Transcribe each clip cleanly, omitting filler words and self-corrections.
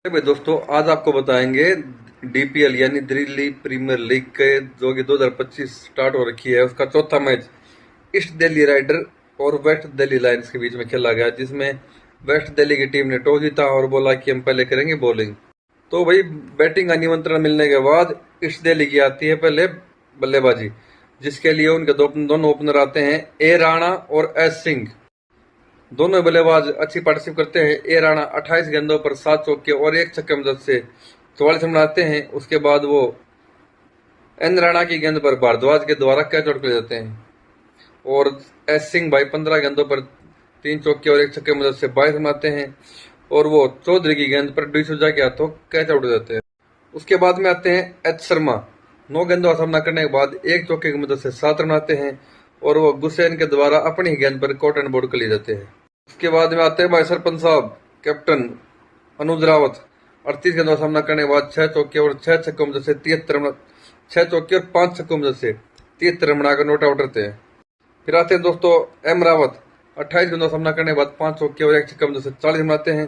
भाई दोस्तों, आज आपको बताएंगे डीपीएल यानी दिल्ली प्रीमियर लीग के जो कि 2025 स्टार्ट हो रखी है उसका चौथा मैच ईस्ट दिल्ली राइडर और वेस्ट दिल्ली लायंस के बीच में खेला गया, जिसमें वेस्ट दिल्ली की टीम ने टॉस जीता और बोला कि हम पहले करेंगे बॉलिंग। तो भाई बैटिंग का निमंत्रण मिलने के बाद ईस्ट दिल्ली की आती है पहले बल्लेबाजी, जिसके लिए उनके दोनों ओपनर आते हैं ए राणा और एस सिंह। दोनों बल्लेबाज अच्छी पार्टनरशिप करते हैं। ए राणा 28 गेंदों पर 7 चौके और एक छक्के मदद से 44 रन बनाते हैं। उसके बाद वो एन राणा की गेंद पर भारद्वाज के द्वारा कैच आउट कर जाते हैं और एस सिंह भाई 15 गेंदों पर 3 चौके और एक छक्के मदद से 22 रन बनाते हैं और वो चौधरी की गेंद पर डिसूजा के हाथों कैच आउट हो जाते हैं। उसके बाद में आते हैं एच शर्मा। 9 गेंदों का सामना करने के बाद एक चौके की मदद से 7 रन बनाते हैं और वो गुसैन के द्वारा अपनी ही गेंद पर कॉटन बोर्ड कर लिए जाते हैं। उसके बाद में आते हैं भाई सरपंच साहब, कैप्टन अनुज रावत। 38 गेंदों का सामना करने के बाद 6 चौके और 6 छक्कों में से 73 रन, 6 चौके और 5 छक्कों में से 73 रन बनाकर नॉट आउट रहते हैं। फिर आते हैं दोस्तों एम रावत। 28 गेंदों का सामना करने के बाद 5 चौके और एक छक्का में से 40 रन बनाते हैं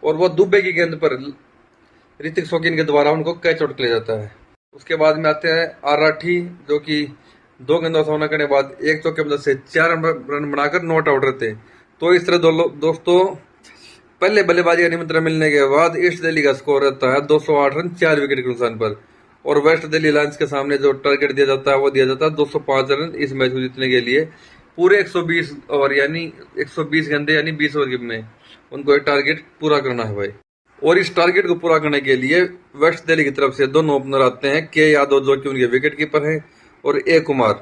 और वह दुबे की गेंद पर ऋतिक शौकीन के द्वारा उनको कैच आउट किया जाता है। उसके बाद में आते हैं आर राठी, जो कि 2 गेंदों का सामना करने के बाद एक चौके में से 4 रन बनाकर नॉट आउट रहते हैं। तो इस तरह दोस्तों पहले बल्लेबाजी का निमंत्रण मिलने के बाद ईस्ट दिल्ली का स्कोर रहता है 208 रन 4 विकेट के नुकसान पर और वेस्ट दिल्ली लायंस के सामने जो टारगेट दिया जाता है वो दिया जाता है 205 रन इस मैच को जीतने के लिए। पूरे 120 ओवर यानी 120 गेंदे यानी 20 ओवर में उनको एक टारगेट पूरा करना है भाई। और इस टारगेट को पूरा करने के लिए वेस्ट दिल्ली की तरफ से दोनों ओपनर आते हैं के यादव, जो कि उनके विकेट कीपर हैं, और ए कुमार।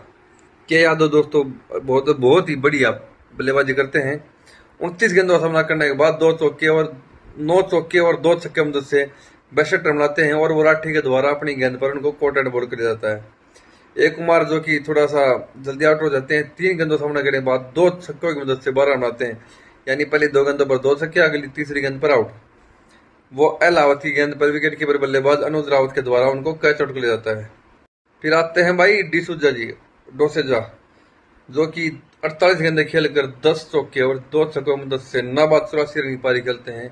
के यादव दोस्तों बहुत ही बढ़िया बल्लेबाजी करते हैं। 29 गेंदों का सामना करने के बाद 9 चौके और 2 छक्के मदद से 62 रन बनाते हैं और वो राठी के द्वारा अपनी गेंद पर उनको कॉट एंड बोर्ड कर दिया जाता है। एक कुमार जो कि थोड़ा सा जल्दी आउट हो जाते हैं। 3 गेंदों का सामना करने के बाद 2 छक्कों की मदद से 12 रन बनाते हैं, यानी पहली 2 गेंदों पर 2 छक्के, अगली तीसरी गेंद पर आउट। वो एल रावत की गेंद पर विकेट कीपर बल्लेबाज अनुज रावत के द्वारा उनको कैच आउट कर लिया जाता है। फिर आते हैं भाई डोसेजा, जो कि 48 गेंदे खेलकर 10 चौके और 2 छक्कों की मदद से नाबाद 84 रन की पारी खेलते हैं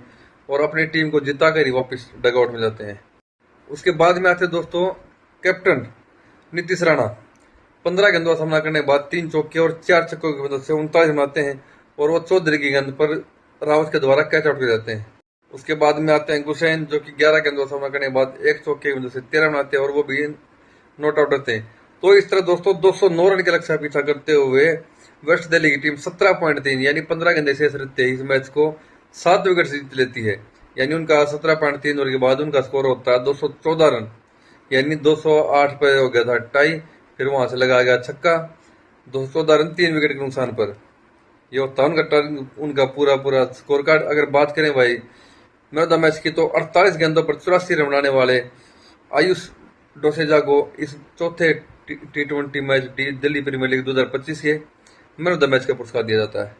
और अपनी टीम को जिताकर ही वापस डगआउट में जाते हैं। उसके बाद में आते हैं दोस्तों कैप्टन नीतीश राणा। 15 गेंदों का सामना करने के बाद 3 चौके और 4 छक्कों की मदद से 39 रन बनाते हैं और वो चौधरी की गेंद पर रावत के द्वारा कैच आउट कर जाते हैं। उसके बाद में आते हैं गुसैन, जो कि 11 गेंदों का सामना करने के बाद एक चौके की मदद से 13 रन बनाते हैं और वो भी नॉट आउट रहते हैं। तो इस तरह दोस्तों 209 रन के लक्ष्य का पीछा करते हुए वेस्ट दिल्ली की टीम 17.3 यानी 15 गेंदे शेष रहते इस मैच को 7 विकेट से जीत लेती है। यानी उनका 17.3 ओवर के बाद उनका स्कोर होता है 214 रन, यानी 208 पर हो गया था टाई। फिर वहां से लगाया गया छक्का, 214 रन 3 विकेट के नुकसान पर। ये होता है उनका पूरा स्कोर कार्ड। अगर बात करें भाई मैन ऑफ द मैच की, तो 48 गेंदों पर 84 रन बनाने वाले आयुष डोसेजा को इस चौथे T20 match Delhi premiere league 2025 के मैन ऑफ द मैच का पुरस्कार दिया जाता है।